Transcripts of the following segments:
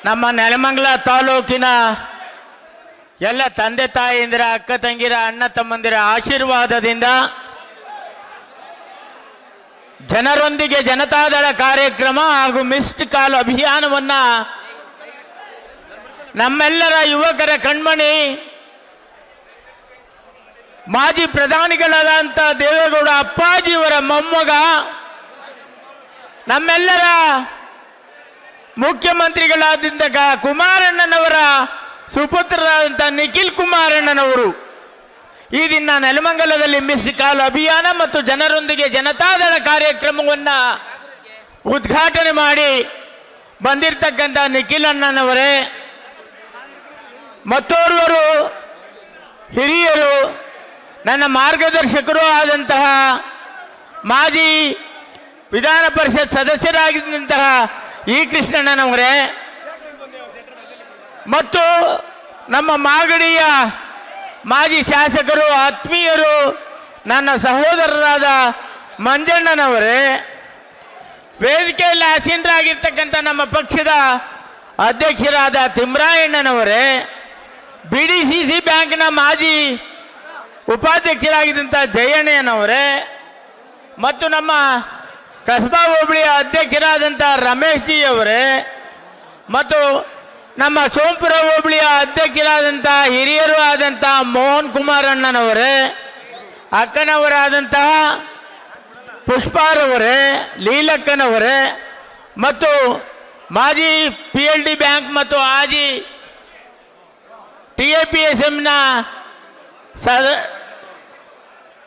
ನಮ್ಮ ನೆಲಮಂಗಲ ತಾಲೂಕಿನ ಎಲ್ಲ ತಂದೆ ತಾಯಿಯಂದಿರ, ಅಕ್ಕ ತಂಗಿರ, ಅಣ್ಣ ತಮ್ಮಂದಿರ ಆಶೀರ್ವಾದದಿಂದ ಜನರೊಂದಿಗೆ ಜನತಾದಳ ಕಾರ್ಯಕ್ರಮ ಹಾಗೂ ಮಿಸ್ಡ್ ಕಾಲ್ ಅಭಿಯಾನವನ್ನ ನಮ್ಮೆಲ್ಲರ ಯುವಕರ ಕಣ್ಮಣಿ ಮಾಜಿ ಪ್ರಧಾನಿಗಳಾದಂಥ ದೇವೇಗೌಡ ಅಪ್ಪಾಜಿಯವರ ಮೊಮ್ಮಗ, ನಮ್ಮೆಲ್ಲರ ಮುಖ್ಯಮಂತ್ರಿಗಳಾದಂಥ ಕುಮಾರಣ್ಣನವರ ಸುಪುತ್ರರಾದಂಥ ನಿಖಿಲ್ ಕುಮಾರಣ್ಣನವರು ಈ ದಿನ ನೆಲಮಂಗಲದಲ್ಲಿ ಮಿಸ್ಡ್ ಕಾಲ್ ಅಭಿಯಾನ ಮತ್ತು ಜನರೊಂದಿಗೆ ಜನತಾದಳ ಕಾರ್ಯಕ್ರಮವನ್ನು ಉದ್ಘಾಟನೆ ಮಾಡಿ ಬಂದಿರತಕ್ಕಂಥ ನಿಖಿಲ್ ಅಣ್ಣನವರೇ, ಮತ್ತೋರ್ವರು ಹಿರಿಯರು, ನನ್ನ ಮಾರ್ಗದರ್ಶಕರು ಆದಂತಹ ಮಾಜಿ ವಿಧಾನ ಪರಿಷತ್ ಸದಸ್ಯರಾಗಿದ್ದಂತಹ ಇ ಕೃಷ್ಣಣ್ಣನವರೇ ಮತ್ತು ನಮ್ಮ ಮಾಗಡಿಯ ಮಾಜಿ ಶಾಸಕರು, ಆತ್ಮೀಯರು, ನನ್ನ ಸಹೋದರರಾದ ಮಂಜಣ್ಣನವರೇ, ವೇದಿಕೆಯಲ್ಲಿ ಆಸೀನರಾಗಿರ್ತಕ್ಕಂಥ ನಮ್ಮ ಪಕ್ಷದ ಅಧ್ಯಕ್ಷರಾದ ತಿಮ್ರಾಯಣ್ಣನವರೇ, BDCC ಬ್ಯಾಂಕ್ನ ಮಾಜಿ ಉಪಾಧ್ಯಕ್ಷರಾಗಿದ್ದಂಥ ಜಯಣ್ಣನವರೇ ಮತ್ತು ನಮ್ಮ ಕಸ್ಬಾ ಹೋಬಳಿಯ ಅಧ್ಯಕ್ಷರಾದಂಥ ರಮೇಶ್ ಜಿ ಅವರೇ ಮತ್ತು ನಮ್ಮ ಸೋಂಪುರ ಹೋಬಳಿಯ ಅಧ್ಯಕ್ಷರಾದಂಥ ಹಿರಿಯರು ಆದಂಥ ಮೋಹನ್ ಕುಮಾರ್ ಅಣ್ಣನವರೇ, ಅಕ್ಕನವರಾದಂತಹ ಪುಷ್ಪಾರವರೇ, ಲೀಲಕ್ಕನವರೇ ಮತ್ತು ಮಾಜಿ PLD ಬ್ಯಾಂಕ್ ಮತ್ತು ಮಾಜಿ TAPSMನ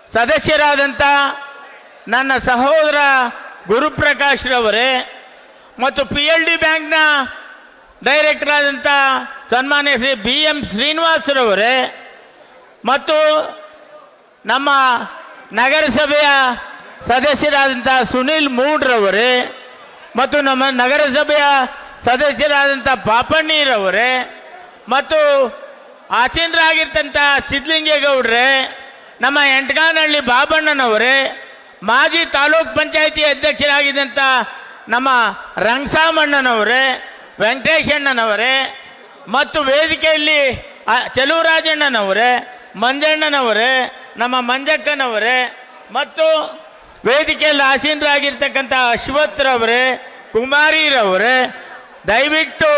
ಸದಸ್ಯರಾದಂಥ ನನ್ನ ಸಹೋದರ ಗುರುಪ್ರಕಾಶ್ ರವರೇ ಮತ್ತು PLD ಬ್ಯಾಂಕ್ನ ಡೈರೆಕ್ಟರ್ ಆದಂಥ ಸನ್ಮಾನ್ಯ ಶ್ರೀ BM ಶ್ರೀನಿವಾಸರವರೇ ಮತ್ತು ನಮ್ಮ ನಗರಸಭೆಯ ಸದಸ್ಯರಾದಂಥ ಸುನೀಲ್ ಮೂಡ್ರವರೇ ಮತ್ತು ನಮ್ಮ ನಗರಸಭೆಯ ಸದಸ್ಯರಾದಂಥ ಪಾಪಣ್ಣೀರವರೇ ಮತ್ತು ಆಸೀನರಾಗಿರ್ತಂಥ ಸಿದ್ಧಲಿಂಗೇಗೌಡ್ರೆ, ನಮ್ಮ ಎಂಟಗಾನಹಳ್ಳಿ ಬಾಬಣ್ಣನವರೇ, ಮಾಜಿ ತಾಲೂಕ್ ಪಂಚಾಯಿತಿ ಅಧ್ಯಕ್ಷರಾಗಿದ್ದಂಥ ನಮ್ಮ ರಂಗಸಾಮಣ್ಣನವರೇ, ವೆಂಕಟೇಶಣ್ಣನವರೇ ಮತ್ತು ವೇದಿಕೆಯಲ್ಲಿ ಚೆಲುವರಾಜಣ್ಣನವರೇ, ಮಂಜಣ್ಣನವರೇ, ನಮ್ಮ ಮಂಜಕ್ಕನವರೇ ಮತ್ತು ವೇದಿಕೆಯಲ್ಲಿ ಆಸೀನರಾಗಿರ್ತಕ್ಕಂಥ ಅಶ್ವತ್ಥರವರೇ, ಕುಮಾರಿರವರೇ, ದಯವಿಟ್ಟು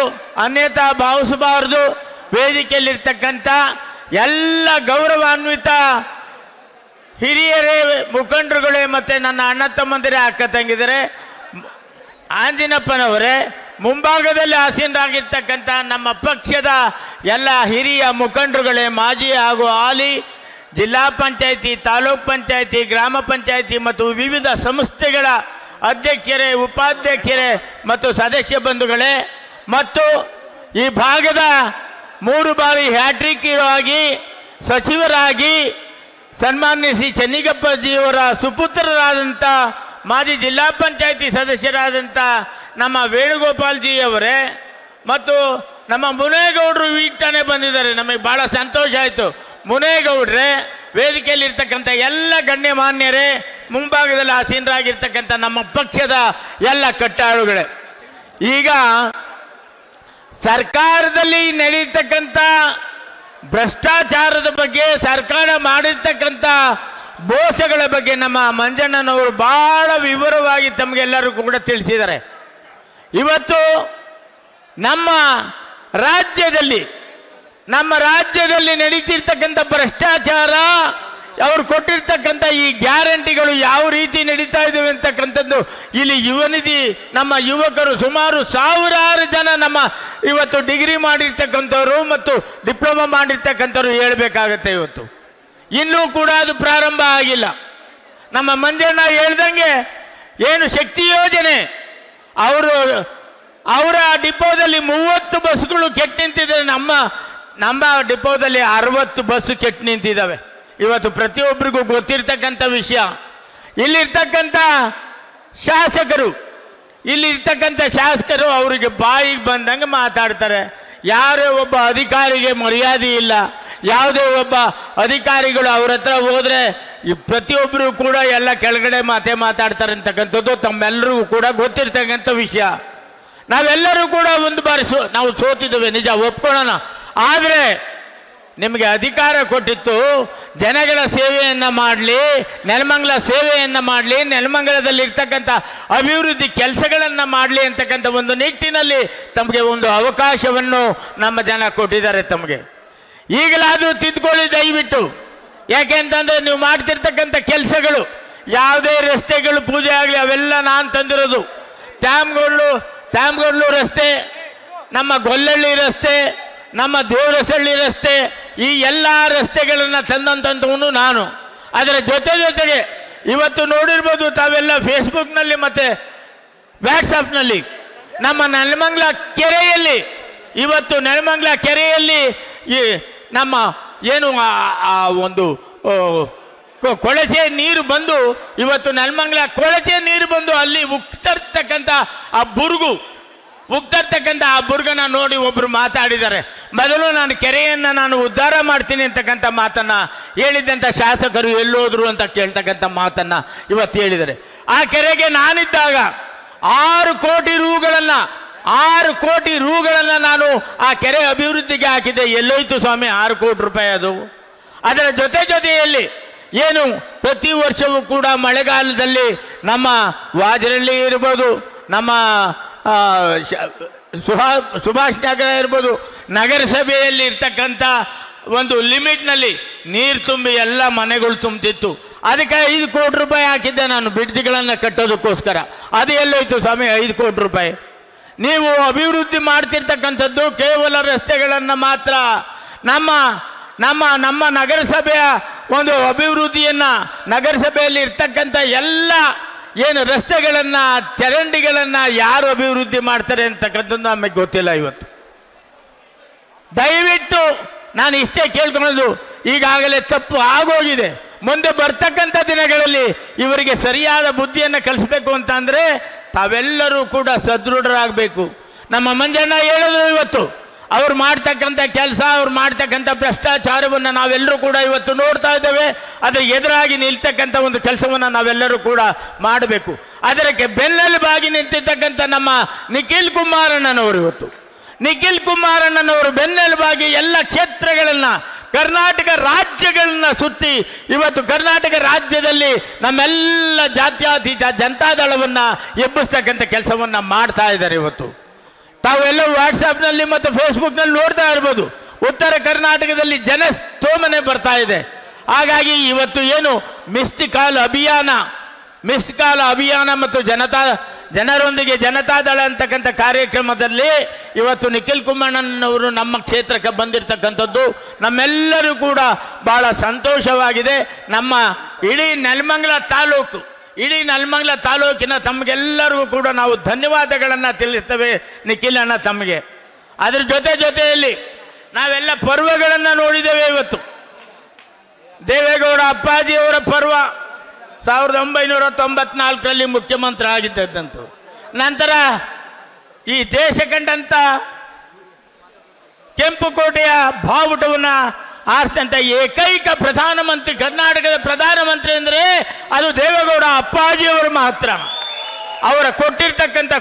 ಅನ್ಯತಾ ಭಾವಿಸಬಾರದು. ವೇದಿಕೆಯಲ್ಲಿರ್ತಕ್ಕಂಥ ಎಲ್ಲ ಗೌರವಾನ್ವಿತ ಹಿರಿಯರೇ, ಮುಖಂಡರುಗಳೇ ಮತ್ತು ನನ್ನ ಅಣ್ಣ ತಮ್ಮಂದಿರೇ, ಅಕ್ಕ ತಂಗಿದರೆ, ಆಂಜಿನಪ್ಪನವರೇ, ಮುಂಭಾಗದಲ್ಲಿ ಆಸೀನರಾಗಿರ್ತಕ್ಕಂಥ ನಮ್ಮ ಪಕ್ಷದ ಎಲ್ಲ ಹಿರಿಯ ಮುಖಂಡರುಗಳೇ, ಮಾಜಿ ಹಾಗೂ ಹಾಲಿ ಜಿಲ್ಲಾ ಪಂಚಾಯಿತಿ, ತಾಲೂಕ್ ಪಂಚಾಯಿತಿ, ಗ್ರಾಮ ಪಂಚಾಯಿತಿ ಮತ್ತು ವಿವಿಧ ಸಂಸ್ಥೆಗಳ ಅಧ್ಯಕ್ಷರೇ, ಉಪಾಧ್ಯಕ್ಷರೇ ಮತ್ತು ಸದಸ್ಯ ಬಂಧುಗಳೇ ಮತ್ತು ಈ ಭಾಗದ 3 ಬಾರಿ ಹ್ಯಾಟ್ರಿಕ್ ಆಗಿ ಸಚಿವರಾಗಿ ಸನ್ಮಾನ್ಯ ಶ್ರೀ ಚೆನ್ನಿಗಪ್ಪಜಿಯವರ ಸುಪುತ್ರರಾದಂಥ ಮಾಜಿ ಜಿಲ್ಲಾ ಪಂಚಾಯಿತಿ ಸದಸ್ಯರಾದಂಥ ನಮ್ಮ ವೇಣುಗೋಪಾಲ್ ಜಿ ಅವರೇ ಮತ್ತು ನಮ್ಮ ಮುನೇಗೌಡರು ಈಗ ತಾನೇ ಬಂದಿದ್ದಾರೆ, ನಮಗೆ ಭಾಳ ಸಂತೋಷ ಆಯಿತು. ಮುನೇಗೌಡ್ರೆ, ವೇದಿಕೆಯಲ್ಲಿರ್ತಕ್ಕಂಥ ಎಲ್ಲ ಗಣ್ಯಮಾನ್ಯರೇ, ಮುಂಭಾಗದಲ್ಲಿ ಆಸೀನರಾಗಿರ್ತಕ್ಕಂಥ ನಮ್ಮ ಪಕ್ಷದ ಎಲ್ಲ ಕಟ್ಟಾಳುಗಳೇ, ಈಗ ಸರ್ಕಾರದಲ್ಲಿ ನಡೀತಕ್ಕಂಥ ಭ್ರಷ್ಟಾಚಾರದ ಬಗ್ಗೆ, ಸರ್ಕಾರ ಮಾಡಿರ್ತಕ್ಕಂಥ ಮೋಸಗಳ ಬಗ್ಗೆ ನಮ್ಮ ಮಂಜಣ್ಣನವರು ಬಹಳ ವಿವರವಾಗಿ ತಮಗೆಲ್ಲರಿಗೂ ಕೂಡ ತಿಳಿಸಿದ್ದಾರೆ. ಇವತ್ತು ನಮ್ಮ ರಾಜ್ಯದಲ್ಲಿ ನಡೀತಿರ್ತಕ್ಕಂಥ ಭ್ರಷ್ಟಾಚಾರ, ಅವರು ಕೊಟ್ಟಿರ್ತಕ್ಕಂಥ ಈ ಗ್ಯಾರಂಟಿಗಳು ಯಾವ ರೀತಿ ನಡೀತಾ ಇದ್ದಾವೆ ಅಂತಕ್ಕಂಥದ್ದು ಇಲ್ಲಿ ಯುವನಿಧಿ ನಮ್ಮ ಯುವಕರು ಸುಮಾರು 1000 ಜನ ನಮ್ಮ ಇವತ್ತು ಡಿಗ್ರಿ ಮಾಡಿರ್ತಕ್ಕಂಥವ್ರು ಮತ್ತು ಡಿಪ್ಲೊಮಾ ಮಾಡಿರ್ತಕ್ಕಂಥವ್ರು ಹೇಳಬೇಕಾಗತ್ತೆ. ಇವತ್ತು ಇನ್ನೂ ಕೂಡ ಅದು ಪ್ರಾರಂಭ ಆಗಿಲ್ಲ. ನಮ್ಮ ಮಂಜಣ್ಣ ಹೇಳ್ದಂಗೆ ಏನು ಶಕ್ತಿ ಯೋಜನೆ, ಅವರ ಡಿಪೋದಲ್ಲಿ 30 ಬಸ್ಗಳು ಕೆಟ್ಟು ನಿಂತಿದೆ, ನಮ್ಮ ಡಿಪೋದಲ್ಲಿ 60 ಬಸ್ ಕೆಟ್ಟು ನಿಂತಿದ್ದಾವೆ. ಇವತ್ತು ಪ್ರತಿಯೊಬ್ಬರಿಗೂ ಗೊತ್ತಿರ್ತಕ್ಕಂಥ ವಿಷಯ. ಇಲ್ಲಿರ್ತಕ್ಕಂಥ ಶಾಸಕರು ಅವರಿಗೆ ಬಾಯಿಗೆ ಬಂದಂಗೆ ಮಾತಾಡ್ತಾರೆ. ಯಾರೇ ಒಬ್ಬ ಅಧಿಕಾರಿಗೆ ಮರ್ಯಾದೆ ಇಲ್ಲ. ಯಾವುದೇ ಒಬ್ಬ ಅಧಿಕಾರಿಗಳು ಅವ್ರ ಹತ್ರ ಹೋದ್ರೆ ಪ್ರತಿಯೊಬ್ಬರು ಕೂಡ ಎಲ್ಲ ಕೆಳಗಡೆ ಮಾತಾಡ್ತಾರೆ ಅಂತಕ್ಕಂಥದ್ದು ತಮ್ಮೆಲ್ಲರಿಗೂ ಕೂಡ ಗೊತ್ತಿರ್ತಕ್ಕಂಥ ವಿಷಯ. ನಾವೆಲ್ಲರೂ ಕೂಡ ಒಂದು ಬಾರಿ ನಾವು ಸೋತಿದ್ದೇವೆ, ನಿಜ, ಒಪ್ಕೊಳ್ಳೋಣ. ಆದರೆ ನಿಮಗೆ ಅಧಿಕಾರ ಕೊಟ್ಟಿತ್ತು ಜನಗಳ ಸೇವೆಯನ್ನು ಮಾಡಲಿ, ನೆಲಮಂಗಲ ಸೇವೆಯನ್ನು ಮಾಡಲಿ, ನೆಲಮಂಗಲದಲ್ಲಿ ಇರ್ತಕ್ಕಂಥ ಅಭಿವೃದ್ಧಿ ಕೆಲಸಗಳನ್ನು ಮಾಡಲಿ ಅಂತಕ್ಕಂಥ ಒಂದು ನಿಟ್ಟಿನಲ್ಲಿ ತಮಗೆ ಒಂದು ಅವಕಾಶವನ್ನು ನಮ್ಮ ಜನ ಕೊಟ್ಟಿದ್ದಾರೆ. ತಮಗೆ ಈಗಲಾದರೂ ತಿದ್ದುಕೊಳ್ಳಿ ದಯವಿಟ್ಟು. ಯಾಕೆ ಅಂತಂದರೆ ನೀವು ಮಾಡ್ತಿರ್ತಕ್ಕಂಥ ಕೆಲಸಗಳು, ಯಾವುದೇ ರಸ್ತೆಗಳು ಪೂಜೆ ಆಗಲಿ ಅವೆಲ್ಲ ನಾನು ತಂದಿರೋದು. ತ್ಯಾಮಗೌಡ್ಲು ರಸ್ತೆ, ನಮ್ಮ ಗೊಲ್ಲಳ್ಳಿ ರಸ್ತೆ, ನಮ್ಮ ದೇವರಸಳ್ಳಿ ರಸ್ತೆ, ಈ ಎಲ್ಲ ರಸ್ತೆಗಳನ್ನು ತಂದಂಥವನು ನಾನು. ಅದರ ಜೊತೆಗೆ ಇವತ್ತು ನೋಡಿರ್ಬೋದು ತಾವೆಲ್ಲ ಫೇಸ್ಬುಕ್ನಲ್ಲಿ ಮತ್ತು ವಾಟ್ಸಪ್ನಲ್ಲಿ ನಮ್ಮ ನೆಲಮಂಗಲ ಕೆರೆಯಲ್ಲಿ, ಇವತ್ತು ನೆಲಮಂಗಲ ಕೆರೆಯಲ್ಲಿ ಈ ನಮ್ಮ ಏನು ಒಂದು ಕೊಳಚೆ ನೀರು ಬಂದು, ಇವತ್ತು ನೆಲಮಂಗಲ ಕೊಳಚೆ ನೀರು ಬಂದು ಅಲ್ಲಿ ಉಕ್ತರ್ತಕ್ಕಂಥ ಆ ಬುರ್ಗನ ನೋಡಿ ಒಬ್ರು ಮಾತಾಡಿದ್ದಾರೆ. ಮೊದಲು ನಾನು ಕೆರೆಯನ್ನು ನಾನು ಉದ್ಧಾರ ಮಾಡ್ತೀನಿ ಅಂತಕ್ಕಂಥ ಮಾತನ್ನ ಹೇಳಿದ್ದಂಥ ಶಾಸಕರು ಎಲ್ಲೋದ್ರು ಅಂತ ಕೇಳ್ತಕ್ಕಂಥ ಮಾತನ್ನ ಇವತ್ತು ಹೇಳಿದ್ದಾರೆ. ಆ ಕೆರೆಗೆ ನಾನಿದ್ದಾಗ 6 ಕೋಟಿ ರೂಗಳನ್ನು ನಾನು ಆ ಕೆರೆ ಅಭಿವೃದ್ಧಿಗೆ ಹಾಕಿದ್ದೆ. ಎಲ್ಲೋಯ್ತು ಸ್ವಾಮಿ 6 ಕೋಟಿ ರೂಪಾಯಿ ಅದು? ಅದರ ಜೊತೆಯಲ್ಲಿ ಏನು ಪ್ರತಿ ವರ್ಷವೂ ಕೂಡ ಮಳೆಗಾಲದಲ್ಲಿ ನಮ್ಮ ವಾಜರಳ್ಳಿ ಇರ್ಬೋದು, ನಮ್ಮ ಸುಭಾಷ್ ನಗರ ಇರ್ಬೋದು, ನಗರಸಭೆಯಲ್ಲಿ ಇರ್ತಕ್ಕಂಥ ಒಂದು ಲಿಮಿಟ್ನಲ್ಲಿ ನೀರು ತುಂಬಿ ಎಲ್ಲ ಮನೆಗಳು ತುಂಬ್ತಿತ್ತು. ಅದಕ್ಕೆ 5 ಕೋಟಿ ರೂಪಾಯಿ ಹಾಕಿದ್ದೆ ನಾನು ಬ್ರಿಡ್ಜ್ಗಳನ್ನು ಕಟ್ಟೋದಕ್ಕೋಸ್ಕರ. ಅದು ಎಲ್ಲೋಯ್ತು ಸ್ವಾಮಿ 5 ಕೋಟಿ ರೂಪಾಯಿ? ನೀವು ಅಭಿವೃದ್ಧಿ ಮಾಡ್ತಿರ್ತಕ್ಕಂಥದ್ದು ಕೇವಲ ರಸ್ತೆಗಳನ್ನು ಮಾತ್ರ. ನಮ್ಮ ನಗರಸಭೆಯ ಒಂದು ಅಭಿವೃದ್ಧಿಯನ್ನು, ನಗರಸಭೆಯಲ್ಲಿ ಇರ್ತಕ್ಕಂಥ ಎಲ್ಲ ಏನು ರಸ್ತೆಗಳನ್ನು, ಚರಂಡಿಗಳನ್ನು ಯಾರು ಅಭಿವೃದ್ಧಿ ಮಾಡ್ತಾರೆ ಅಂತಕ್ಕಂಥದ್ದು ನಮಗೆ ಗೊತ್ತಿಲ್ಲ. ಇವತ್ತು ದಯವಿಟ್ಟು ನಾನು ಇಷ್ಟೇ ಕೇಳ್ಕೊಳ್ಳೋದು, ಈಗಾಗಲೇ ತಪ್ಪು ಆಗೋಗಿದೆ. ಮುಂದೆ ಬರ್ತಕ್ಕಂಥ ದಿನಗಳಲ್ಲಿ ಇವರಿಗೆ ಸರಿಯಾದ ಬುದ್ಧಿಯನ್ನು ಕಲಿಸ್ಬೇಕು ಅಂತ ಅಂದರೆ ತಾವೆಲ್ಲರೂ ಕೂಡ ಸದೃಢರಾಗಬೇಕು. ನಮ್ಮ ಮಂಜಣ್ಣ ಹೇಳೋದು, ಇವತ್ತು ಅವ್ರು ಮಾಡ್ತಕ್ಕಂಥ ಕೆಲಸ, ಅವ್ರು ಮಾಡ್ತಕ್ಕಂಥ ಭ್ರಷ್ಟಾಚಾರವನ್ನು ನಾವೆಲ್ಲರೂ ಕೂಡ ಇವತ್ತು ನೋಡ್ತಾ ಇದ್ದೇವೆ. ಅದರ ಎದುರಾಗಿ ನಿಲ್ತಕ್ಕಂಥ ಒಂದು ಕೆಲಸವನ್ನು ನಾವೆಲ್ಲರೂ ಕೂಡ ಮಾಡಬೇಕು. ಅದಕ್ಕೆ ಬೆನ್ನೆಲುಬಾಗಿ ನಿಂತಿರ್ತಕ್ಕಂಥ ನಮ್ಮ ನಿಖಿಲ್ ಕುಮಾರಣ್ಣನವರು ಬೆನ್ನೆಲುಬಾಗಿ ಎಲ್ಲ ಕ್ಷೇತ್ರಗಳನ್ನು, ಕರ್ನಾಟಕ ರಾಜ್ಯಗಳನ್ನ ಸುತ್ತಿ ಇವತ್ತು ಕರ್ನಾಟಕ ರಾಜ್ಯದಲ್ಲಿ ನಮ್ಮೆಲ್ಲ ಜಾತ್ಯತೀತ ಜನತಾದಳವನ್ನು ಎಬ್ಬಿಸ್ತಕ್ಕಂಥ ಕೆಲಸವನ್ನು ಮಾಡ್ತಾ ಇದ್ದಾರೆ. ಇವತ್ತು ತಾವೆಲ್ಲ ವಾಟ್ಸಾಪ್ನಲ್ಲಿ ಮತ್ತು ಫೇಸ್ಬುಕ್ನಲ್ಲಿ ನೋಡ್ತಾ ಇರ್ಬೋದು, ಉತ್ತರ ಕರ್ನಾಟಕದಲ್ಲಿ ಜನಸ್ತೋಮನೆ ಬರ್ತಾ ಇದೆ. ಹಾಗಾಗಿ ಇವತ್ತು ಏನು ಮಿಸ್ಡ್ ಕಾಲ್ ಅಭಿಯಾನ ಮತ್ತು ಜನರೊಂದಿಗೆ ಜನತಾದಳ ಅಂತಕ್ಕಂಥ ಕಾರ್ಯಕ್ರಮದಲ್ಲಿ ಇವತ್ತು ನಿಖಿಲ್ ಕುಮಾರಣ್ಣನವರು ನಮ್ಮ ಕ್ಷೇತ್ರಕ್ಕೆ ಬಂದಿರತಕ್ಕಂಥದ್ದು ನಮ್ಮೆಲ್ಲರೂ ಕೂಡ ಬಹಳ ಸಂತೋಷವಾಗಿದೆ. ನಮ್ಮ ಇಡೀ ನೆಲಮಂಗಲ ತಾಲೂಕಿನ ತಮಗೆಲ್ಲರಿಗೂ ಕೂಡ ನಾವು ಧನ್ಯವಾದಗಳನ್ನು ತಿಳಿಸ್ತೇವೆ ನಿಖಿಲ್ ಅಣ್ಣ ತಮಗೆ. ಅದ್ರ ಜೊತೆಯಲ್ಲಿ ನಾವೆಲ್ಲ ಪರ್ವಗಳನ್ನು ನೋಡಿದ್ದೇವೆ. ಇವತ್ತು ದೇವೇಗೌಡ ಅಪ್ಪಾಜಿಯವರ ಪರ್ವ 1994ರಲ್ಲಿ ಮುಖ್ಯಮಂತ್ರಿ ಆಗಿದ್ದಂತು. ನಂತರ ಈ ದೇಶ ಕಂಡಂತ ಕೆಂಪುಕೋಟೆಯ ಬಾವುಟವನ್ನು ಆರಿಸಿದಂಥ ಏಕೈಕ ಪ್ರಧಾನಮಂತ್ರಿ, ಕರ್ನಾಟಕದ ಪ್ರಧಾನಮಂತ್ರಿ ಅಂದರೆ ಅದು ದೇವೇಗೌಡ ಅಪ್ಪಾಜಿಯವರು ಮಾತ್ರ. ಅವರು ಕೊಟ್ಟಿರ್ತಕ್ಕಂಥ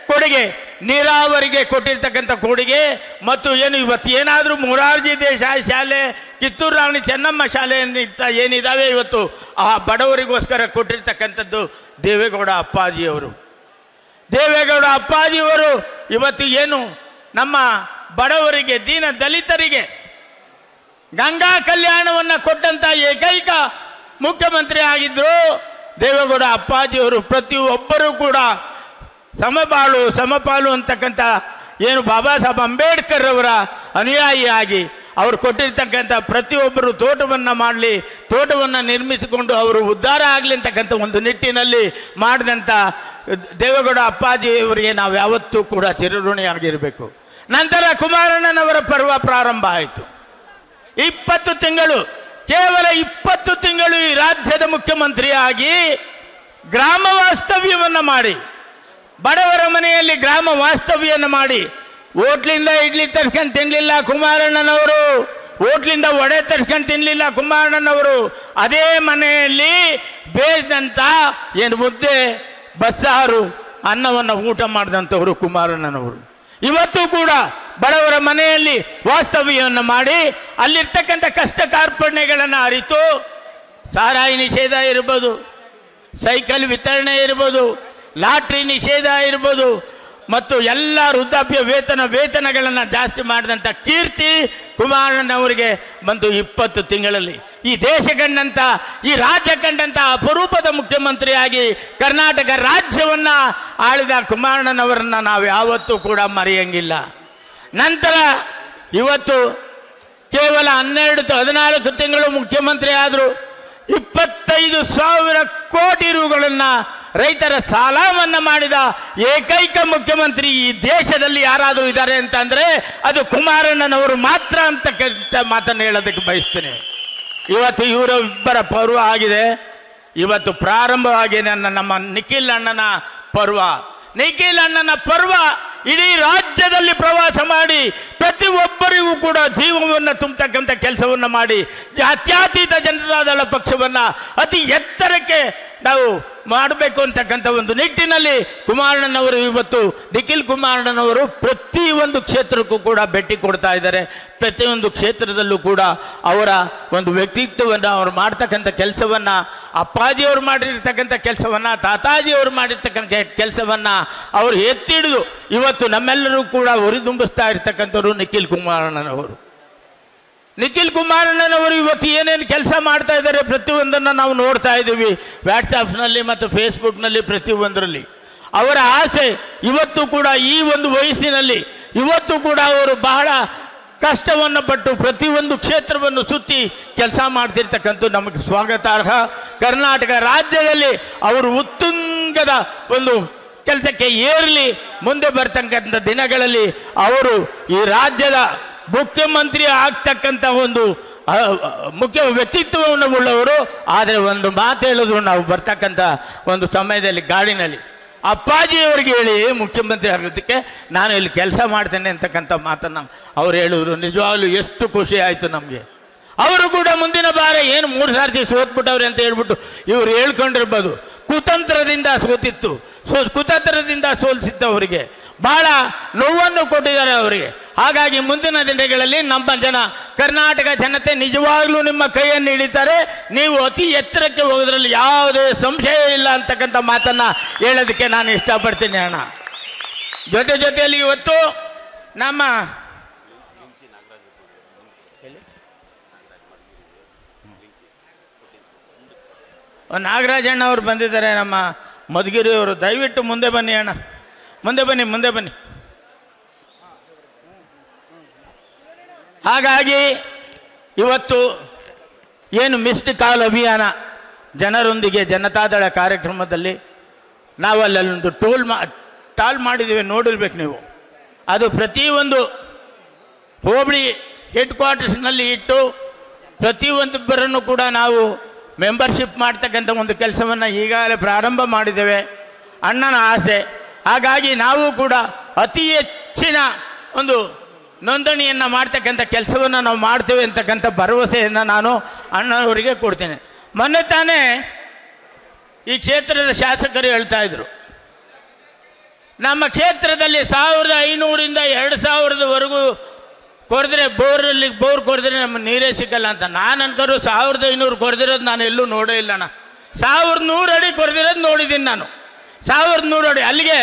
ಕೊಡುಗೆ ನೀರಾವರಿಗೆ ಕೊಟ್ಟಿರ್ತಕ್ಕಂಥ ಕೊಡುಗೆ, ಮತ್ತು ಏನು ಇವತ್ತು ಏನಾದರೂ ಮೊರಾರ್ಜಿ ದೇಸಾಯಿ ಶಾಲೆ, ಕಿತ್ತೂರು ರಾಣಿ ಚೆನ್ನಮ್ಮ ಶಾಲೆ ಏನಿದ್ದಾವೆ ಇವತ್ತು ಆ ಬಡವರಿಗೋಸ್ಕರ ಕೊಟ್ಟಿರ್ತಕ್ಕಂಥದ್ದು ದೇವೇಗೌಡ ಅಪ್ಪಾಜಿಯವರು ಇವತ್ತು ಏನು ನಮ್ಮ ಬಡವರಿಗೆ, ದೀನ ದಲಿತರಿಗೆ ಗಂಗಾ ಕಲ್ಯಾಣವನ್ನು ಕೊಟ್ಟಂತ ಏಕೈಕ ಮುಖ್ಯಮಂತ್ರಿ ಆಗಿದ್ರು ದೇವೇಗೌಡ ಅಪ್ಪಾಜಿಯವರು. ಪ್ರತಿಯೊಬ್ಬರೂ ಕೂಡ ಸಮಪಾಲು ಅಂತಕ್ಕಂಥ ಏನು ಬಾಬಾ ಸಾಹೇಬ್ ಅಂಬೇಡ್ಕರ್ ಅವರ ಅನುಯಾಯಿಯಾಗಿ ಅವರು ಕೊಟ್ಟಿರ್ತಕ್ಕಂಥ ಪ್ರತಿಯೊಬ್ಬರು ತೋಟವನ್ನು ನಿರ್ಮಿಸಿಕೊಂಡು ಅವರು ಉದ್ಧಾರ ಆಗಲಿ ಅಂತಕ್ಕಂಥ ಒಂದು ನಿಟ್ಟಿನಲ್ಲಿ ಮಾಡಿದಂಥ ದೇವೇಗೌಡ ಅಪ್ಪಾಜಿಯವರಿಗೆ ನಾವು ಯಾವತ್ತೂ ಕೂಡ ಚಿರಋಣಿಯಾಗಿರಬೇಕು. ನಂತರ ಕುಮಾರಣ್ಣನವರ ಪರ್ವ ಪ್ರಾರಂಭ ಆಯಿತು. 20 ತಿಂಗಳು, ಕೇವಲ 20 ತಿಂಗಳು ಈ ರಾಜ್ಯದ ಮುಖ್ಯಮಂತ್ರಿಯಾಗಿ ಗ್ರಾಮ ವಾಸ್ತವ್ಯವನ್ನು ಮಾಡಿ, ಬಡವರ ಮನೆಯಲ್ಲಿ ಗ್ರಾಮ ವಾಸ್ತವ್ಯವನ್ನು ಮಾಡಿ, ಹೋಟ್ಲಿಂದ ಇಡ್ಲಿ ತರ್ಸ್ಕೊಂಡು ತಿನ್ನಲಿಲ್ಲ ಕುಮಾರಣ್ಣನವರು, ಹೋಟ್ಲಿಂದ ವಡೆ ತರ್ಸ್ಕೊಂಡು ತಿನ್ನಲಿಲ್ಲ ಕುಮಾರಣ್ಣನವರು. ಅದೇ ಮನೆಯಲ್ಲಿ ಬೇಯಿಸಿದಂಥ ಏನು ಮುದ್ದೆ, ಬಸ್ಸಾರು ಅನ್ನವನ್ನು ಊಟ ಮಾಡಿದಂಥವರು ಕುಮಾರಣ್ಣನವರು. ಇವತ್ತು ಕೂಡ ಬಡವರ ಮನೆಯಲ್ಲಿ ವಾಸ್ತವ್ಯವನ್ನು ಮಾಡಿ ಅಲ್ಲಿರ್ತಕ್ಕಂಥ ಕಷ್ಟ ಕಾರ್ಪಣ್ಯಗಳನ್ನು ಅರಿತು ಸಾರಾಯಿ ನಿಷೇಧ ಇರ್ಬೋದು, ಸೈಕಲ್ ವಿತರಣೆ ಇರ್ಬೋದು, ಲಾಟ್ರಿ ನಿಷೇಧ ಇರ್ಬೋದು, ಮತ್ತು ಎಲ್ಲ ವೃದ್ಧಾಪ್ಯ ವೇತನಗಳನ್ನು ಜಾಸ್ತಿ ಮಾಡಿದಂಥ ಕೀರ್ತಿ ಕುಮಾರಣ್ಣನವರಿಗೆ ಬಂದು 20 ತಿಂಗಳಲ್ಲಿ ಈ ದೇಶ ಕಂಡಂಥ, ಈ ರಾಜ್ಯ ಕಂಡಂಥ ಅಪರೂಪದ ಮುಖ್ಯಮಂತ್ರಿಯಾಗಿ ಕರ್ನಾಟಕ ರಾಜ್ಯವನ್ನ ಆಳಿದ ಕುಮಾರಣ್ಣನವರನ್ನ ನಾವು ಯಾವತ್ತೂ ಕೂಡ ಮರೆಯಂಗಿಲ್ಲ. ನಂತರ ಇವತ್ತು ಕೇವಲ 14 ತಿಂಗಳು ಮುಖ್ಯಮಂತ್ರಿ ಆದರು. 25,000 ಕೋಟಿ ರೂಗಳನ್ನು ರೈತರ ಸಾಲ ಮನ್ನಾ ಮಾಡಿದ ಏಕೈಕ ಮುಖ್ಯಮಂತ್ರಿ ಈ ದೇಶದಲ್ಲಿ ಯಾರಾದರೂ ಇದ್ದಾರೆ ಅಂತಂದ್ರೆ ಅದು ಕುಮಾರಣ್ಣನವರು ಮಾತ್ರ ಅಂತ ಮಾತನ್ನು ಹೇಳೋದಕ್ಕೆ ಬಯಸ್ತೇನೆ. ಇವತ್ತು ಇವರಿಬ್ಬರ ಪರ್ವ ಆಗಿದೆ. ಇವತ್ತು ಪ್ರಾರಂಭವಾಗಿದೆ ನಮ್ಮ ನಿಖಿಲ್ ಅಣ್ಣನ ಪರ್ವ. ನಿಖಿಲ್ ಅಣ್ಣನ ಪರ್ವ ಇಡೀ ರಾಜ್ಯದಲ್ಲಿ ಪ್ರವಾಸ ಮಾಡಿ ಪ್ರತಿಯೊಬ್ಬರಿಗೂ ಕೂಡ ಜೀವವನ್ನು ತುಂಬತಕ್ಕಂಥ ಕೆಲಸವನ್ನು ಮಾಡಿ ಜಾತ್ಯತೀತ ಜನತಾದಳ ಪಕ್ಷವನ್ನು ಅತಿ ಎತ್ತರಕ್ಕೆ ನಾವು ಮಾಡಬೇಕು ಅಂತಕ್ಕಂಥ ಒಂದು ನಿಟ್ಟಿನಲ್ಲಿ ಕುಮಾರಣ್ಣನವರು ಇವತ್ತು ನಿಖಿಲ್ ಕುಮಾರಣ್ಣನವರು ಪ್ರತಿಯೊಂದು ಕ್ಷೇತ್ರಕ್ಕೂ ಕೂಡ ಭೇಟಿ ಕೊಡ್ತಾ ಇದ್ದಾರೆ. ಪ್ರತಿಯೊಂದು ಕ್ಷೇತ್ರದಲ್ಲೂ ಕೂಡ ಅವರ ಒಂದು ವ್ಯಕ್ತಿತ್ವವನ್ನು ಅವ್ರು ಮಾಡ್ತಕ್ಕಂಥ ಕೆಲಸವನ್ನು, ಅಪ್ಪಾಜಿಯವರು ಮಾಡಿರ್ತಕ್ಕಂಥ ಕೆಲಸವನ್ನು, ತಾತಾಜಿಯವರು ಮಾಡಿರ್ತಕ್ಕಂಥ ಕೆಲಸವನ್ನು ಅವರು ಎತ್ತಿಡಿದು ಇವತ್ತು ನಮ್ಮೆಲ್ಲರೂ ಕೂಡ ಹುರಿದುಂಬಿಸ್ತಾ ಇರ್ತಕ್ಕಂಥವ್ರು ನಿಖಿಲ್ ಕುಮಾರಣ್ಣನವರು. ನಿಖಿಲ್ ಕುಮಾರಣ್ಣನವರು ಇವತ್ತು ಏನೇನು ಕೆಲಸ ಮಾಡ್ತಾ ಇದ್ದಾರೆ ಪ್ರತಿಯೊಂದನ್ನು ನಾವು ನೋಡ್ತಾ ಇದ್ದೀವಿ, ವಾಟ್ಸಾಪ್ನಲ್ಲಿ ಮತ್ತು ಫೇಸ್ಬುಕ್ನಲ್ಲಿ ಪ್ರತಿಯೊಂದರಲ್ಲಿ. ಅವರ ಆಸೆ ಇವತ್ತು ಕೂಡ ಈ ಒಂದು ವಯಸ್ಸಿನಲ್ಲಿ ಇವತ್ತು ಕೂಡ ಅವರು ಬಹಳ ಕಷ್ಟವನ್ನು ಪಟ್ಟು ಪ್ರತಿಯೊಂದು ಕ್ಷೇತ್ರವನ್ನು ಸುತ್ತಿ ಕೆಲಸ ಮಾಡ್ತಿರ್ತಕ್ಕಂಥ ನಮಗೆ ಸ್ವಾಗತಾರ್ಹ. ಕರ್ನಾಟಕ ರಾಜ್ಯದಲ್ಲಿ ಅವರು ಉತ್ತುಂಗದ ಒಂದು ಕೆಲಸಕ್ಕೆ ಏರಲಿ. ಮುಂದೆ ಬರ್ತಕ್ಕಂಥ ದಿನಗಳಲ್ಲಿ ಅವರು ಈ ರಾಜ್ಯದ ಮುಖ್ಯಮಂತ್ರಿ ಆಗ್ತಕ್ಕಂಥ ಒಂದು ಮುಖ್ಯ ವ್ಯಕ್ತಿತ್ವವನ್ನು ಉಳ್ಳವರು. ಆದರೆ ಒಂದು ಮಾತು ಹೇಳಿದ್ರು, ನಾವು ಬರ್ತಕ್ಕಂಥ ಒಂದು ಸಮಯದಲ್ಲಿ ಗಾಡಿನಲ್ಲಿ ಅಪ್ಪಾಜಿಯವರಿಗೆ ಹೇಳಿ ಮುಖ್ಯಮಂತ್ರಿ ಆಗೋದಕ್ಕೆ ನಾನು ಇಲ್ಲಿ ಕೆಲಸ ಮಾಡ್ತೇನೆ ಅಂತಕ್ಕಂಥ ಮಾತನ್ನು ಅವ್ರು ಹೇಳಿದ್ರು. ನಿಜವಾಗ್ಲೂ ಎಷ್ಟು ಖುಷಿ ಆಯಿತು ನಮಗೆ. ಅವರು ಕೂಡ ಮುಂದಿನ ಬಾರಿ ಏನು 3 ಸಾರ್ತಿ ಸೋತ್ಬಿಟ್ಟವ್ರೆ ಅಂತ ಹೇಳ್ಬಿಟ್ಟು ಇವರು ಹೇಳ್ಕೊಂಡಿರ್ಬೋದು. ಕುತಂತ್ರದಿಂದ ಸೋಲಿಸಿತ್ತು ಅವರಿಗೆ, ಬಹಳ ನೋವನ್ನು ಕೊಟ್ಟಿದ್ದಾರೆ ಅವರಿಗೆ. ಹಾಗಾಗಿ ಮುಂದಿನ ದಿನಗಳಲ್ಲಿ ನಮ್ಮ ಜನ, ಕರ್ನಾಟಕ ಜನತೆ ನಿಜವಾಗ್ಲೂ ನಿಮ್ಮ ಕೈಯನ್ನು ಹಿಡಿತಾರೆ. ನೀವು ಅತಿ ಎತ್ತರಕ್ಕೆ ಹೋಗೋದ್ರಲ್ಲಿ ಯಾವುದೇ ಸಂಶಯ ಇಲ್ಲ ಅಂತಕ್ಕಂಥ ಮಾತನ್ನ ಹೇಳೋದಕ್ಕೆ ನಾನು ಇಷ್ಟಪಡ್ತೀನಿ ಅಣ್ಣ. ಜೊತೆಯಲ್ಲಿ ಇವತ್ತು ನಮ್ಮ ನಾಗರಾಜಣ್ಣ ಅವರು ಬಂದಿದ್ದಾರೆ, ನಮ್ಮ ಮಧುಗಿರಿಯವರು. ದಯವಿಟ್ಟು ಮುಂದೆ ಬನ್ನಿ ಅಣ್ಣ, ಮುಂದೆ ಬನ್ನಿ. ಹಾಗಾಗಿ ಇವತ್ತು ಏನು ಮಿಸ್ಡ್ ಕಾಲ್ ಅಭಿಯಾನ ಜನರೊಂದಿಗೆ ಜನತಾದಳ ಕಾರ್ಯಕ್ರಮದಲ್ಲಿ ನಾವು ಅಲ್ಲೊಂದು ಟಾಲ್ ಮಾಡಿದ್ದೀವಿ, ನೋಡಿರ್ಬೇಕು ನೀವು. ಅದು ಪ್ರತಿಯೊಂದು ಹೋಬಳಿ ಹೆಡ್ ಕ್ವಾರ್ಟರ್ಸ್ನಲ್ಲಿ ಇಟ್ಟು ಪ್ರತಿಯೊಂದೊಬ್ಬರನ್ನು ಕೂಡ ನಾವು ಮೆಂಬರ್ಶಿಪ್ ಮಾಡ್ತಕ್ಕಂಥ ಒಂದು ಕೆಲಸವನ್ನು ಈಗಾಗಲೇ ಪ್ರಾರಂಭ ಮಾಡಿದ್ದೇವೆ. ಅಣ್ಣನ ಆಸೆ, ಹಾಗಾಗಿ ನಾವು ಕೂಡ ಅತಿ ಹೆಚ್ಚಿನ ಒಂದು ನೋಂದಣಿಯನ್ನು ಮಾಡ್ತಕ್ಕಂಥ ಕೆಲಸವನ್ನು ನಾವು ಮಾಡ್ತೇವೆ ಅಂತಕ್ಕಂಥ ಭರವಸೆಯನ್ನು ನಾನು ಅಣ್ಣನವರಿಗೆ ಕೊಡ್ತೇನೆ. ಮೊನ್ನೆ ತಾನೇ ಈ ಕ್ಷೇತ್ರದ ಶಾಸಕರು ಹೇಳ್ತಾ ಇದ್ರು, ನಮ್ಮ ಕ್ಷೇತ್ರದಲ್ಲಿ 1500ರಿಂದ 2000ವರೆಗೂ ಕೊರೆದ್ರೆ ಬೋರ್ ಕೊರೆದ್ರೆ ನಮ್ಮ ನೀರೇ ಸಿಕ್ಕಲ್ಲ ಅಂತ. ನಾನು ಅನ್ಕರು 1500 ಕೊರೆದಿರೋದು ನಾನು ಎಲ್ಲೂ ನೋಡೇ ಇಲ್ಲ ಅಣ್ಣ. 1100 ಅಡಿ ಕೊರೆದಿರೋದು ನೋಡಿದ್ದೀನಿ ನಾನು, 1100 ಅಡಿ. ಅಲ್ಲಿಗೆ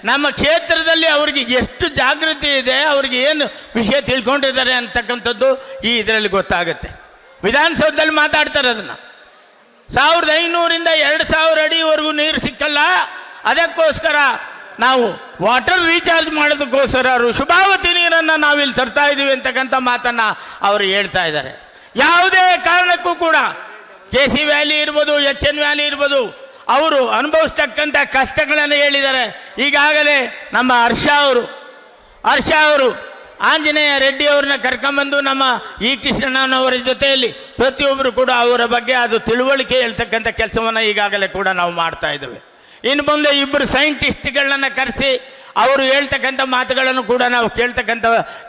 ನಮ್ಮ ಕ್ಷೇತ್ರದಲ್ಲಿ ಅವ್ರಿಗೆ ಎಷ್ಟು ಜಾಗೃತಿ ಇದೆ, ಅವ್ರಿಗೆ ಏನು ವಿಷಯ ತಿಳ್ಕೊಂಡಿದ್ದಾರೆ ಅಂತಕ್ಕಂಥದ್ದು ಈ ಇದರಲ್ಲಿ ಗೊತ್ತಾಗುತ್ತೆ. ವಿಧಾನಸೌಧದಲ್ಲಿ ಮಾತಾಡ್ತಾರೆ ಅದನ್ನು. 1500ರಿಂದ 2000 ಅಡಿವರೆಗೂ ನೀರು ಸಿಕ್ಕಲ್ಲ, ಅದಕ್ಕೋಸ್ಕರ ನಾವು ವಾಟರ್ ರೀಚಾರ್ಜ್ ಮಾಡೋದಕ್ಕೋಸ್ಕರ ಶುಭಾವತಿ ನೀರನ್ನು ನಾವಿಲ್ಲಿ ತರ್ತಾ ಇದ್ದೀವಿ ಅಂತಕ್ಕಂಥ ಮಾತನ್ನು ಅವರು ಹೇಳ್ತಾ ಇದ್ದಾರೆ. ಯಾವುದೇ ಕಾರಣಕ್ಕೂ ಕೂಡ KC ವ್ಯಾಲಿ ಇರ್ಬೋದು, HN ವ್ಯಾಲಿ ಇರ್ಬೋದು, ಅವರು ಅನುಭವಿಸ್ತಕ್ಕಂಥ ಕಷ್ಟಗಳನ್ನು ಹೇಳಿದ್ದಾರೆ. ಈಗಾಗಲೇ ನಮ್ಮ ಹರ್ಷ ಅವರು ಆಂಜನೇಯ ರೆಡ್ಡಿ ಅವ್ರನ್ನ ಕರ್ಕೊಂಬಂದು ನಮ್ಮ ಈ ಕೃಷ್ಣಣ್ಣನವರ ಜೊತೆಯಲ್ಲಿ ಪ್ರತಿಯೊಬ್ಬರು ಕೂಡ ಅವರ ಬಗ್ಗೆ ಅದು ತಿಳುವಳಿಕೆ ಹೇಳ್ತಕ್ಕಂಥ ಕೆಲಸವನ್ನು ಈಗಾಗಲೇ ಕೂಡ ನಾವು ಮಾಡ್ತಾ ಇದ್ದೇವೆ. ಇನ್ನು ಮುಂದೆ 2 ಸೈಂಟಿಸ್ಟ್ಗಳನ್ನ ಕರೆಸಿ ಅವರು ಹೇಳ್ತಕ್ಕಂಥ ಮಾತುಗಳನ್ನು ಕೂಡ ನಾವು ಕೇಳ್ತಕ್ಕಂಥ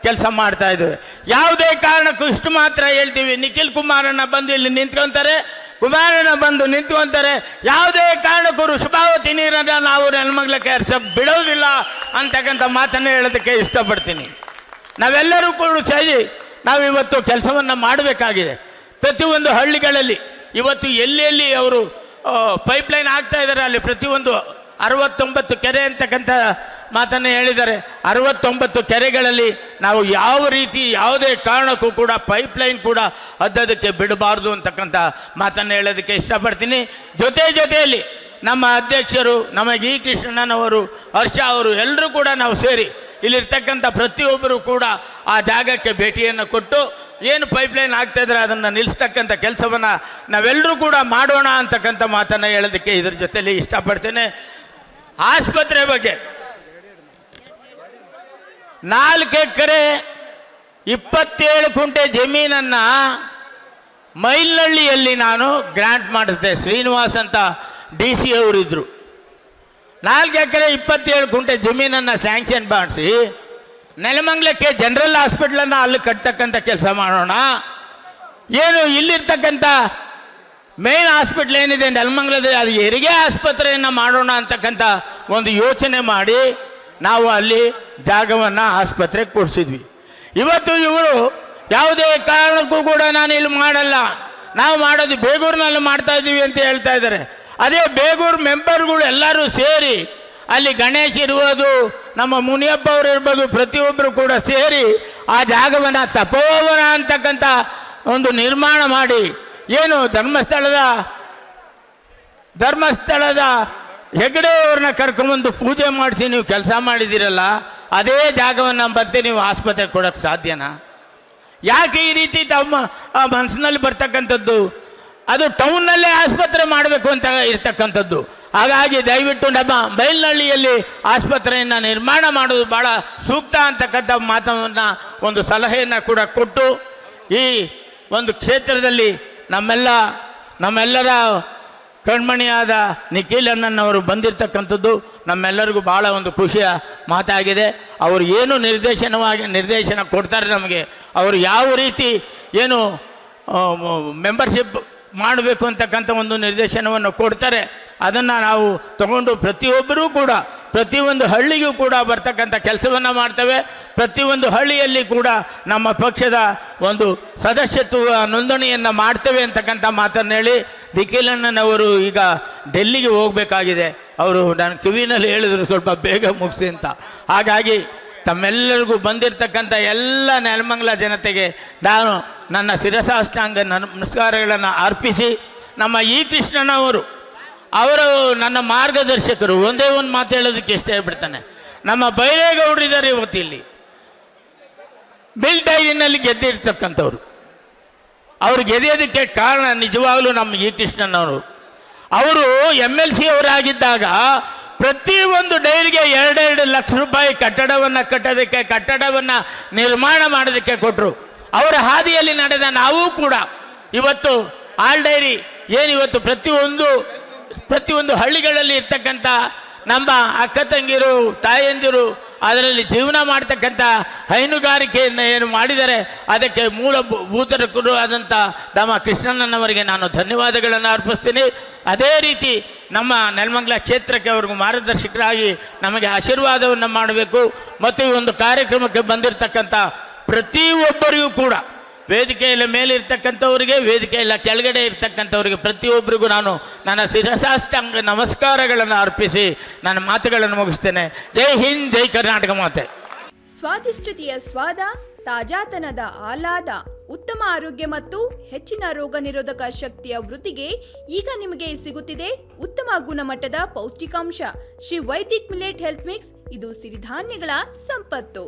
ಕೆಲಸ ಮಾಡ್ತಾ ಇದ್ದೇವೆ. ಯಾವುದೇ ಕಾರಣಕ್ಕೂ ಇಷ್ಟು ಮಾತ್ರ ಹೇಳ್ತೀವಿ, ನಿಖಿಲ್ ಕುಮಾರಣ್ಣ ಬಂದು ಇಲ್ಲಿ ನಿಂತ್ಕೊಂತಾರೆ, ಕುಮಾರಣ್ಣ ಬಂದು ನಿಂತು ಅಂತಾರೆ, ಯಾವುದೇ ಕಾರಣಕ್ಕೂ ವೃಷಭಾವತಿ ನೀರನ್ನು ನಾವು ನೆಲಮಂಗಲಕ್ಕೆ ಹರಿಸೋಕೆ ಬಿಡೋದಿಲ್ಲ ಅಂತಕ್ಕಂಥ ಮಾತನ್ನು ಹೇಳೋದಕ್ಕೆ ಇಷ್ಟಪಡ್ತೀನಿ. ನಾವೆಲ್ಲರೂ ಕೂಡ ಸೇರಿ ನಾವಿವತ್ತು ಕೆಲಸವನ್ನು ಮಾಡಬೇಕಾಗಿದೆ. ಪ್ರತಿಯೊಂದು ಹಳ್ಳಿಗಳಲ್ಲಿ ಇವತ್ತು ಎಲ್ಲೆಲ್ಲಿ ಅವರು ಪೈಪ್ಲೈನ್ ಆಗ್ತಾ ಇದ್ದಾರೆ ಅಲ್ಲಿ ಪ್ರತಿಯೊಂದು 69 ಕೆರೆ ಅಂತಕ್ಕಂಥ ಮಾತನ್ನು ಹೇಳಿದ್ದಾರೆ. 69 ಕೆರೆಗಳಲ್ಲಿ ನಾವು ಯಾವ ರೀತಿ ಯಾವುದೇ ಕಾರಣಕ್ಕೂ ಕೂಡ ಪೈಪ್ಲೈನ್ ಕೂಡ ಹದ್ದದಕ್ಕೆ ಬಿಡಬಾರ್ದು ಅಂತಕ್ಕಂಥ ಮಾತನ್ನು ಹೇಳೋದಕ್ಕೆ ಇಷ್ಟಪಡ್ತೀನಿ. ಜೊತೆಯಲ್ಲಿ ನಮ್ಮ ಅಧ್ಯಕ್ಷರು, ನಮ್ಮ ಇ ಕೃಷ್ಣಣ್ಣನವರು, ಹರ್ಷ ಅವರು ಎಲ್ಲರೂ ಕೂಡ ನಾವು ಸೇರಿ ಇಲ್ಲಿರ್ತಕ್ಕಂಥ ಪ್ರತಿಯೊಬ್ಬರು ಕೂಡ ಆ ಜಾಗಕ್ಕೆ ಭೇಟಿಯನ್ನು ಕೊಟ್ಟು ಏನು ಪೈಪ್ಲೈನ್ ಆಗ್ತಾ ಇದ್ರೆ ಅದನ್ನು ನಿಲ್ಲಿಸ್ತಕ್ಕಂಥ ಕೆಲಸವನ್ನು ನಾವೆಲ್ಲರೂ ಕೂಡ ಮಾಡೋಣ ಅಂತಕ್ಕಂಥ ಮಾತನ್ನು ಹೇಳೋದಕ್ಕೆ ಇದ್ರ ಜೊತೆಲಿ ಇಷ್ಟಪಡ್ತೇನೆ. ಆಸ್ಪತ್ರೆ ಬಗ್ಗೆ 4 ಎಕರೆ 27 ಗುಂಟೆ ಜಮೀನನ್ನು ಮೈಲ್ನಳ್ಳಿಯಲ್ಲಿ ನಾನು ಗ್ರಾಂಟ್ ಮಾಡಿದ್ದೆ. ಶ್ರೀನಿವಾಸ್ ಅಂತ DC ಅವರಿದ್ದರು. 4 ಎಕರೆ 27 ಗುಂಟೆ ಜಮೀನನ್ನು ಸ್ಯಾಂಕ್ಷನ್ ಮಾಡಿಸಿ ನೆಲಮಂಗಲಕ್ಕೆ ಜನರಲ್ ಹಾಸ್ಪಿಟ್ಲನ್ನು ಅಲ್ಲಿ ಕಟ್ತಕ್ಕಂಥ ಕೆಲಸ ಮಾಡೋಣ. ಏನು ಇಲ್ಲಿರ್ತಕ್ಕಂಥ ಮೇನ್ ಹಾಸ್ಪಿಟ್ಲ್ ಏನಿದೆ ನೆಲಮಂಗಲದಲ್ಲಿ ಅದು ಹೆರಿಗೆ ಆಸ್ಪತ್ರೆಯನ್ನು ಮಾಡೋಣ ಅಂತಕ್ಕಂಥ ಒಂದು ಯೋಚನೆ ಮಾಡಿ ನಾವು ಅಲ್ಲಿ ಜಾಗವನ್ನು ಆಸ್ಪತ್ರೆಗೆ ಕೊಡಿಸಿದ್ವಿ. ಇವತ್ತು ಇವರು ಯಾವುದೇ ಕಾರಣಕ್ಕೂ ಕೂಡ ನಾನು ಇಲ್ಲಿ ಮಾಡಲ್ಲ, ನಾವು ಮಾಡೋದು ಬೇಗೂರಿನಲ್ಲಿ ಮಾಡ್ತಾ ಇದ್ದೀವಿ ಅಂತ ಹೇಳ್ತಾ ಇದ್ದಾರೆ. ಅದೇ ಬೇಗೂರು ಮೆಂಬರ್ಗಳು ಎಲ್ಲರೂ ಸೇರಿ ಅಲ್ಲಿ ಗಣೇಶ್ ಇರ್ಬೋದು, ನಮ್ಮ ಮುನಿಯಪ್ಪ ಅವರು ಇರ್ಬೋದು, ಪ್ರತಿಯೊಬ್ಬರು ಕೂಡ ಸೇರಿ ಆ ಜಾಗವನ್ನು ತಪೋವನ ಅಂತಕ್ಕಂಥ ಒಂದು ನಿರ್ಮಾಣ ಮಾಡಿ ಏನು ಧರ್ಮಸ್ಥಳದ ಹೆಗಡೆ ಅವ್ರನ್ನ ಕರ್ಕೊಂಬಂದು ಪೂಜೆ ಮಾಡಿಸಿ ನೀವು ಕೆಲಸ ಮಾಡಿದ್ದೀರಲ್ಲ, ಅದೇ ಜಾಗವನ್ನು ಬರ್ತೀವಿ ನೀವು ಆಸ್ಪತ್ರೆಗೆ ಕೊಡೋಕ್ಕೆ ಸಾಧ್ಯನಾ? ಯಾಕೆ ಈ ರೀತಿ ತಮ್ಮ ಮನಸ್ಸಿನಲ್ಲಿ ಬರ್ತಕ್ಕಂಥದ್ದು? ಅದು ಟೌನ್ನಲ್ಲೇ ಆಸ್ಪತ್ರೆ ಮಾಡಬೇಕು ಅಂತ ಇರ್ತಕ್ಕಂಥದ್ದು. ಹಾಗಾಗಿ ದಯವಿಟ್ಟು ನಮ್ಮ ಬೈಲ್ನಳ್ಳಿಯಲ್ಲಿ ಆಸ್ಪತ್ರೆಯನ್ನು ನಿರ್ಮಾಣ ಮಾಡೋದು ಭಾಳ ಸೂಕ್ತ ಅಂತಕ್ಕಂಥ ಮಾತನ್ನು ಒಂದು ಸಲಹೆಯನ್ನು ಕೂಡ ಕೊಟ್ಟು ಈ ಒಂದು ಕ್ಷೇತ್ರದಲ್ಲಿ ನಮ್ಮೆಲ್ಲರ ಕಣ್ಮಣಿಯಾದ ನಿಖಿಲ್ ಅಣ್ಣನವರು ಬಂದಿರತಕ್ಕಂಥದ್ದು ನಮ್ಮೆಲ್ಲರಿಗೂ ಭಾಳ ಒಂದು ಖುಷಿಯ ಮಾತಾಗಿದೆ. ಅವರು ಏನು ನಿರ್ದೇಶನ ಕೊಡ್ತಾರೆ ನಮಗೆ, ಅವರು ಯಾವ ರೀತಿ ಏನು ಮೆಂಬರ್ಶಿಪ್ ಮಾಡಬೇಕು ಅಂತಕ್ಕಂಥ ಒಂದು ನಿರ್ದೇಶನವನ್ನು ಕೊಡ್ತಾರೆ, ಅದನ್ನು ನಾವು ತಗೊಂಡು ಪ್ರತಿಯೊಬ್ಬರೂ ಕೂಡ ಪ್ರತಿಯೊಂದು ಹಳ್ಳಿಗೂ ಕೂಡ ಬರ್ತಕ್ಕಂಥ ಕೆಲಸವನ್ನು ಮಾಡ್ತೇವೆ. ಪ್ರತಿಯೊಂದು ಹಳ್ಳಿಯಲ್ಲಿ ಕೂಡ ನಮ್ಮ ಪಕ್ಷದ ಒಂದು ಸದಸ್ಯತ್ವ ನೋಂದಣಿಯನ್ನು ಮಾಡ್ತೇವೆ ಅಂತಕ್ಕಂಥ ಮಾತನ್ನು ಹೇಳಿ ನಿಖಿಲ್ ಅಣ್ಣನವರು ಈಗ ಡೆಲ್ಲಿಗೆ ಹೋಗಬೇಕಾಗಿದೆ. ಅವರು ನಾನು ಕಿವಿನಲ್ಲಿ ಹೇಳಿದ್ರು ಸ್ವಲ್ಪ ಬೇಗ ಮುಗಿಸಿ ಅಂತ. ಹಾಗಾಗಿ ತಮ್ಮೆಲ್ಲರಿಗೂ ಬಂದಿರತಕ್ಕಂಥ ಎಲ್ಲ ನೆಲಮಂಗಲ ಜನತೆಗೆ ನಾನು ನನ್ನ ಶಿರಸಾಷ್ಟಾಂಗ ನಮಸ್ಕಾರಗಳನ್ನು ಅರ್ಪಿಸಿ, ನಮ್ಮ ಇ ಕೃಷ್ಣಣ್ಣವರು ಅವರು ನನ್ನ ಮಾರ್ಗದರ್ಶಕರು. ಒಂದೇ ಒಂದು ಮಾತು ಹೇಳೋದಕ್ಕೆ ಇಷ್ಟ ಹೇಳ್ಬಿಡ್ತಾನೆ, ನಮ್ಮ ಬೈರೇಗೌಡರಿದ್ದಾರೆ ಇವತ್ತು ಇಲ್ಲಿ ಬಿಲ್ ಡೈರಿನಲ್ಲಿ ಗೆದ್ದಿರ್ತಕ್ಕಂಥವ್ರು. ಅವ್ರು ಗೆದ್ದೋದಕ್ಕೆ ಕಾರಣ ನಿಜವಾಗಲೂ ನಮ್ಮ ಇ ಕೃಷ್ಣಣ್ಣವರು. ಅವರು MLC ಅವರಾಗಿದ್ದಾಗ ಪ್ರತಿಯೊಂದು ಡೈರಿಗೆ 2 ಲಕ್ಷ ರೂಪಾಯಿ ಕಟ್ಟಡವನ್ನು ಕಟ್ಟೋದಕ್ಕೆ, ಕಟ್ಟಡವನ್ನು ನಿರ್ಮಾಣ ಮಾಡೋದಕ್ಕೆ ಕೊಟ್ಟರು. ಅವರ ಹಾದಿಯಲ್ಲಿ ನಡೆದ ನಾವು ಕೂಡ ಇವತ್ತು ಆಲ್ ಡೈರಿ ಏನಿವತ್ತು ಪ್ರತಿಯೊಂದು ಹಳ್ಳಿಗಳಲ್ಲಿ ಇರ್ತಕ್ಕಂಥ ನಮ್ಮ ಅಕ್ಕ ತಂಗಿರು ತಾಯಂದಿರು ಅದರಲ್ಲಿ ಜೀವನ ಮಾಡ್ತಕ್ಕಂಥ ಹೈನುಗಾರಿಕೆಯನ್ನು ಏನು ಮಾಡಿದರೆ ಅದಕ್ಕೆ ಮೂಲಭೂತರು ಆದಂಥ ನಮ್ಮ ಕೃಷ್ಣಣ್ಣನವರಿಗೆ ನಾನು ಧನ್ಯವಾದಗಳನ್ನು ಅರ್ಪಿಸ್ತೀನಿ. ಅದೇ ರೀತಿ ನಮ್ಮ ನೆಲಮಂಗಲ ಕ್ಷೇತ್ರಕ್ಕೆ ಅವ್ರಿಗೂ ಮಾರ್ಗದರ್ಶಕರಾಗಿ ನಮಗೆ ಆಶೀರ್ವಾದವನ್ನು ಮಾಡಬೇಕು. ಮತ್ತು ಈ ಒಂದು ಕಾರ್ಯಕ್ರಮಕ್ಕೆ ಬಂದಿರತಕ್ಕಂಥ ಪ್ರತಿಯೊಬ್ಬರಿಗೂ ಕೂಡ ವೇದಿಕೆಯಲ್ಲಿ ಮೇಲಿರ್ತಕ್ಕಂಥವ್ರಿಗೆ, ವೇದಿಕೆಯಲ್ಲಿ ಕೆಳಗಡೆ ಇರ್ತಕ್ಕಂಥವ್ರಿಗೆ ಪ್ರತಿಯೊಬ್ಬರಿಗೂ ನಾನು ನನ್ನ ಶಿರಸಾಷ್ಟಾಂಗ ನಮಸ್ಕಾರಗಳನ್ನು ಅರ್ಪಿಸಿ ನನ್ನ ಮಾತುಗಳನ್ನು ಮುಗಿಸ್ತೇನೆ. ಜೈ ಹಿಂದ್, ಜೈ ಕರ್ನಾಟಕ ಮಾತೆ. ಸ್ವಾದಿಷ್ಟತೆಯ ಸ್ವಾದ, ತಾಜಾತನದ ಆಹ್ಲಾದ, ಉತ್ತಮ ಆರೋಗ್ಯ ಮತ್ತು ಹೆಚ್ಚಿನ ರೋಗ ನಿರೋಧಕ ಶಕ್ತಿಯ ವೃದ್ಧಿಗೆ ಈಗ ನಿಮಗೆ ಸಿಗುತ್ತಿದೆ ಉತ್ತಮ ಗುಣಮಟ್ಟದ ಪೌಷ್ಟಿಕಾಂಶ. Shri Vaidik millet health mix. ಇದು ಸಿರಿಧಾನ್ಯಗಳ ಸಂಪತ್ತು.